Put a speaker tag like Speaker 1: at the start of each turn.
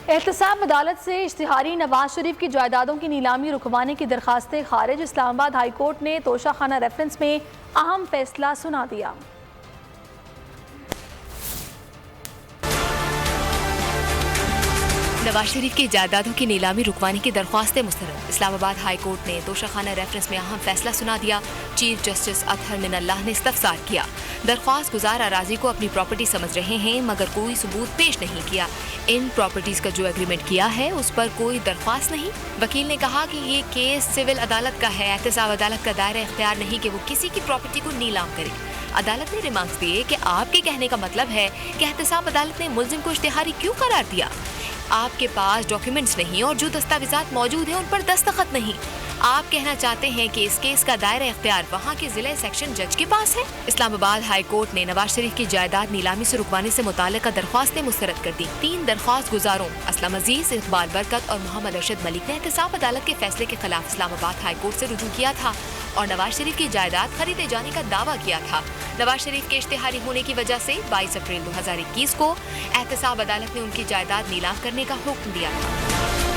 Speaker 1: احتساب عدالت سے اشتہاری نواز شریف کی جائیدادوں کی نیلامی رکوانے کی درخواستیں خارج۔ اسلام آباد ہائی کورٹ نے توشہ خانہ ریفرنس میں اہم فیصلہ سنا دیا۔
Speaker 2: نواز شریف کی جائیدادوں کی نیلامی رکوانے کی درخواستیں مسترد۔ اسلام آباد ہائی کورٹ نے توشہ خانہ ریفرنس میں اہم فیصلہ سنا دیا۔ چیف جسٹس اطہر من اللہ نے استفسار کیا۔ درخواست گزار اراضی کو اپنی پراپرٹی سمجھ رہے ہیں مگر کوئی ثبوت پیش نہیں کیا۔ ان پراپرٹیز کا جو ایگریمنٹ کیا ہے اس پر کوئی درخواست نہیں۔ وکیل نے کہا کہ یہ کیس سول عدالت کا ہے، احتساب عدالت کا دائرہ اختیار نہیں کہ وہ کسی کی پراپرٹی کو نیلام کرے۔ عدالت نے ریمارکس دیے کہ آپ کے کہنے کا مطلب ہے کہ احتساب عدالت نے ملزم کو اشتہاری کیوں قرار دیا؟ آپ کے پاس ڈاکیومنٹس نہیں اور جو دستاویزات موجود ہیں ان پر دستخط نہیں۔ آپ کہنا چاہتے ہیں کہ اس کیس کا دائرہ اختیار وہاں کے ضلع سیکشن جج کے پاس ہے؟ اسلام آباد ہائی کورٹ نے نواز شریف کی جائیداد نیلامی سے رکوانے سے متعلقہ درخواستیں مسترد کر دی۔ 3 درخواست گزاروں اسلم عزیز، اقبال برکت اور محمد ارشد ملک نے احتساب عدالت کے فیصلے کے خلاف اسلام آباد ہائی کورٹ سے رجوع کیا تھا اور نواز شریف کی جائیداد خریدے جانے کا دعویٰ کیا تھا۔ نواز شریف کے اشتہاری ہونے کی وجہ سے 22 اپریل 2021 کو احتساب عدالت نے ان کی جائیداد نیلام کرنے کا حکم دیا تھا۔